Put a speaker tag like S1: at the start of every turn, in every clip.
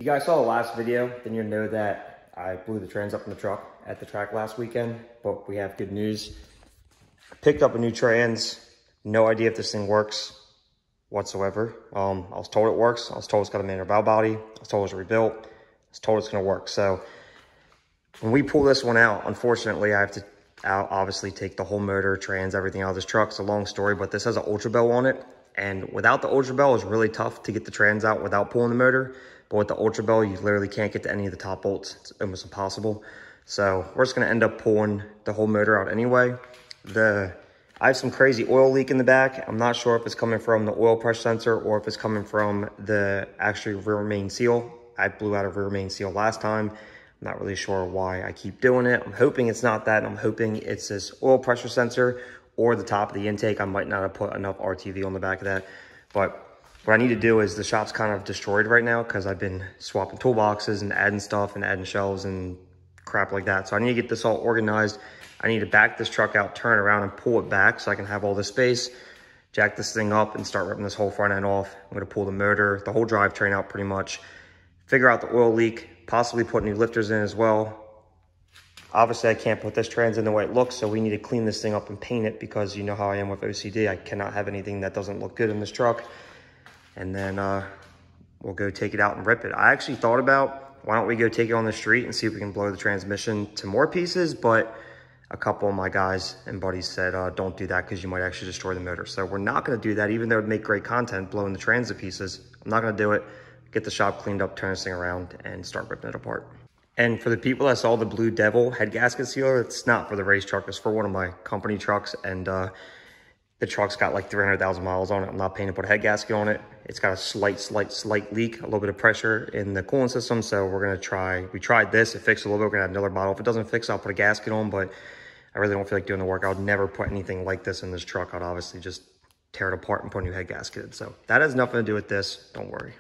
S1: you guys saw the last video, then you'll know that I blew the trans up in the truck at the track last weekend, but we have good news. I picked up a new trans, no idea if this thing works whatsoever. I was told it works. I was told it's got a manual valve body. I was told it's rebuilt. I was told it's gonna work. So when we pull this one out, unfortunately, I have to obviously take the whole motor, trans, everything out of this truck. It's a long story, but this has an Ultra Bell on it. And without the Ultra Bell, it's really tough to get the trans out without pulling the motor. But with the Ultra Bell, you literally can't get to any of the top bolts. It's almost impossible. So we're just gonna end up pulling the whole motor out anyway. I have some crazy oil leak in the back. I'm not sure if it's coming from the oil pressure sensor or if it's coming from the actually rear main seal. I blew out a rear main seal last time. I'm not really sure why I keep doing it. I'm hoping it's not that. I'm hoping it's this oil pressure sensor or the top of the intake. I might not have put enough RTV on the back of that. But what I need to do is the shop's kind of destroyed right now because I've been swapping toolboxes and adding stuff and adding shelves and crap like that. So I need to get this all organized. I need to back this truck out, turn around and pull it back so I can have all this space, jack this thing up and start ripping this whole front end off. I'm gonna pull the motor, the whole drivetrain out pretty much, figure out the oil leak, possibly put new lifters in as well. Obviously I can't put this trans in the way it looks, so we need to clean this thing up and paint it because you know how I am with OCD. I cannot have anything that doesn't look good in this truck. And then we'll go take it out and rip it. I actually thought about, why don't we go take it on the street and see if we can blow the transmission to more pieces, but a couple of my guys and buddies said, don't do that because you might actually destroy the motor. So we're not gonna do that, even though it'd make great content, blowing the trans to pieces. I'm not gonna do it. Get the shop cleaned up, turn this thing around, and start ripping it apart. And for the people that saw the Blue Devil head gasket sealer, it's not for the race truck, it's for one of my company trucks, and the truck's got like 300,000 miles on it. I'm not paying to put a head gasket on it. It's got a slight leak, a little bit of pressure in the coolant system. So we're gonna try, we tried this, it fixed a little bit. We're gonna add another bottle. If it doesn't fix, I'll put a gasket on, but I really don't feel like doing the work. I would never put anything like this in this truck. I'd obviously just tear it apart and put a new head gasket in. So that has nothing to do with this, don't worry.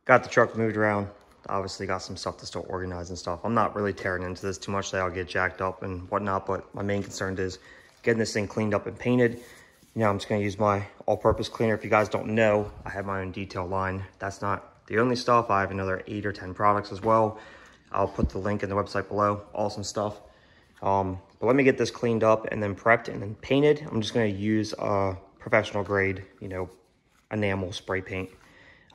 S1: Got the truck moved around. Obviously got some stuff to still organize and stuff. I'm not really tearing into this too much. They all get jacked up and whatnot, but my main concern is getting this thing cleaned up and painted. You know, I'm just gonna use my all-purpose cleaner. If you guys don't know, I have my own detail line. That's not the only stuff. I have another 8 or 10 products as well. I'll put the link in the website below, awesome stuff. But let me get this cleaned up and then prepped and then painted. I'm just gonna use a professional grade, you know, enamel spray paint.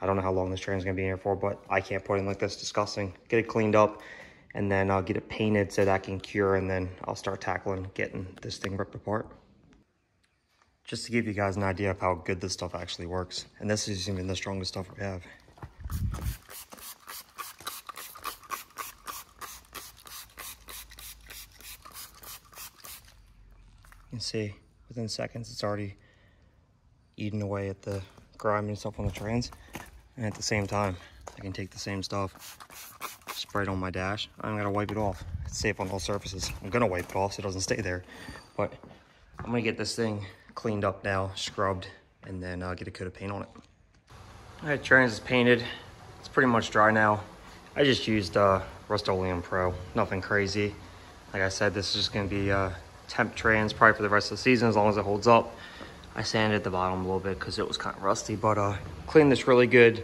S1: I don't know how long this train is gonna be in here for, but I can't put it in like this, disgusting. Get it cleaned up and then I'll get it painted so that can cure, and then I'll start tackling getting this thing ripped apart. Just to give you guys an idea of how good this stuff actually works. And this is even the strongest stuff we have. You can see within seconds it's already eating away at the grime and stuff on the trans. And at the same time, I can take the same stuff, spray it on my dash. I'm gonna wipe it off. It's safe on all surfaces. I'm gonna wipe it off so it doesn't stay there. But I'm gonna get this thing cleaned up now, scrubbed, and then get a coat of paint on it. All right, trans is painted. It's pretty much dry now. I just used Rust-Oleum Pro, nothing crazy. Like I said, this is just gonna be temp trans probably for the rest of the season as long as it holds up. I sanded the bottom a little bit because it was kind of rusty, but cleaned this really good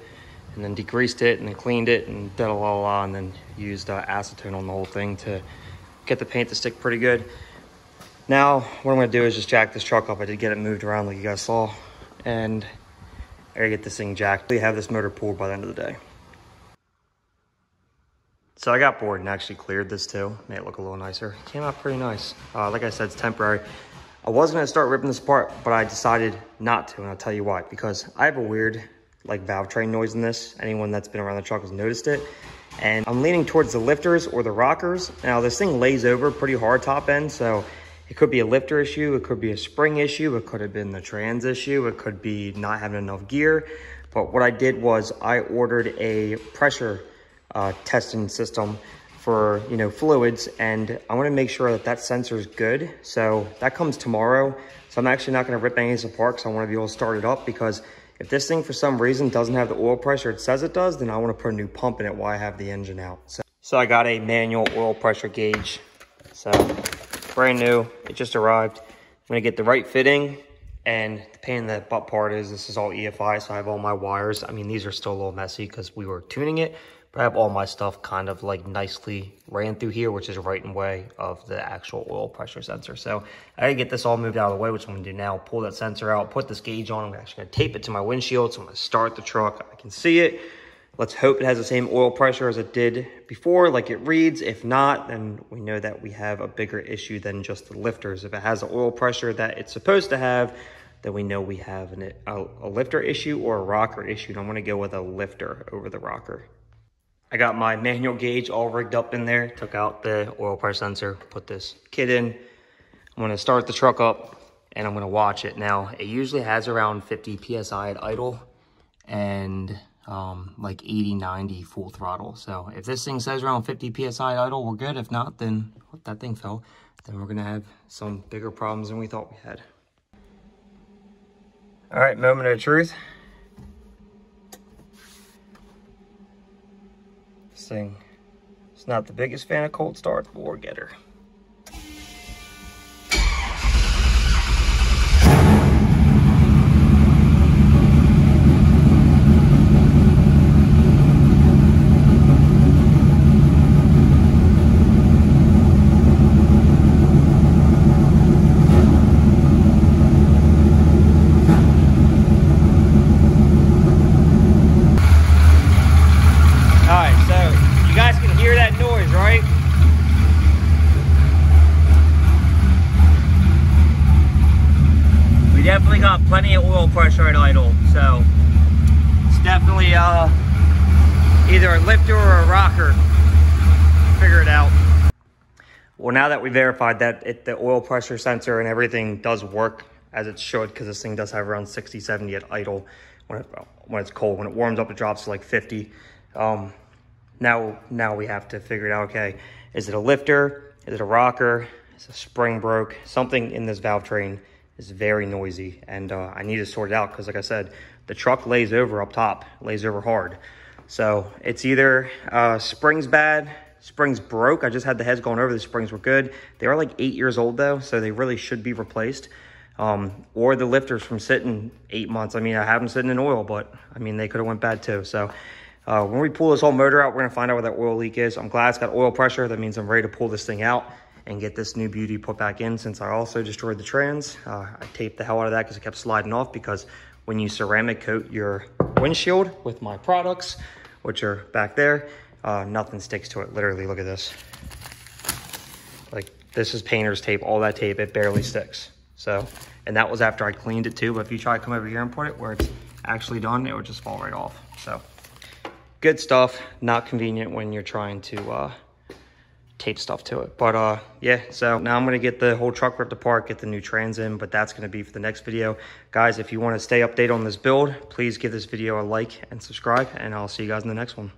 S1: and then degreased it and then cleaned it and did a la and then used acetone on the whole thing to get the paint to stick pretty good. Now, what I'm gonna do is just jack this truck up. I did get it moved around like you guys saw. And I gotta get this thing jacked. We have this motor pulled by the end of the day. So I got bored and actually cleared this too. Made it look a little nicer. Came out pretty nice. Like I said, it's temporary. I was gonna start ripping this apart, but I decided not to, and I'll tell you why. Because I have a weird like valve train noise in this. Anyone that's been around the truck has noticed it. And I'm leaning towards the lifters or the rockers. Now this thing lays over pretty hard top end, so it could be a lifter issue, it could be a spring issue, it could have been the trans issue, it could be not having enough gear. But what I did was I ordered a pressure testing system for, you know, fluids, and I want to make sure that that sensor is good. So that comes tomorrow. So I'm actually not going to rip any of this apart because I want to be able to start it up, because if this thing for some reason doesn't have the oil pressure it says it does, then I want to put a new pump in it while I have the engine out. So I got a manual oil pressure gauge. So brand new, it just arrived. I'm gonna get the right fitting, and the pain in the butt part is this is all EFI, so I have all my wires. I mean, these are still a little messy because we were tuning it, but I have all my stuff kind of like nicely ran through here, which is right in the way of the actual oil pressure sensor. So I gotta get this all moved out of the way, which I'm gonna do now. Pull that sensor out, put this gauge on. I'm actually gonna tape it to my windshield, so I'm gonna start the truck. I can see it. Let's hope it has the same oil pressure as it did before, like it reads. If not, then we know that we have a bigger issue than just the lifters. If it has the oil pressure that it's supposed to have, then we know we have a lifter issue or a rocker issue. And I'm gonna go with a lifter over the rocker. I got my manual gauge all rigged up in there, took out the oil pressure sensor, put this kit in. I'm gonna start the truck up and I'm gonna watch it. Now, it usually has around 50 PSI at idle and like 80, 90 full throttle. So if this thing says around 50 PSI idle, we're good. If not, then that thing fell. Then we're gonna have some bigger problems than we thought we had. All right, moment of truth. This thing is not the biggest fan of cold starts, but we'll get her. Definitely got plenty of oil pressure at idle, so it's definitely either a lifter or a rocker. Figure it out. Well, now that we verified that the oil pressure sensor and everything does work as it should, because this thing does have around 60, 70 at idle when it's cold. When it warms up, it drops to like 50. Now we have to figure it out. Okay, is it a lifter? Is it a rocker? Is a spring broke? Something in this valve train is very noisy, and I need to sort it out because, like I said, the truck lays over up top, lays over hard. So it's either springs bad, springs broke. I just had the heads going over, the springs were good. They are like 8 years old though, so they really should be replaced. Or the lifters from sitting 8 months. I mean, I have them sitting in oil, but I mean, they could have went bad too. So when we pull this whole motor out, we're gonna find out where that oil leak is. I'm glad it's got oil pressure. That means I'm ready to pull this thing out and get this new beauty put back in, since I also destroyed the trans. I taped the hell out of that because it kept sliding off, because when you ceramic coat your windshield with my products, which are back there, nothing sticks to it. Literally, look at this. Like, this is painter's tape, all that tape, it barely sticks. So, and that was after I cleaned it too, but if you try to come over here and put it where it's actually done, it would just fall right off. So, good stuff, not convenient when you're trying to tape stuff to it. But yeah, so now I'm gonna get the whole truck ripped apart, get the new trans in, but that's gonna be for the next video. Guys, if you want to stay updated on this build, please give this video a like and subscribe, and I'll see you guys in the next one.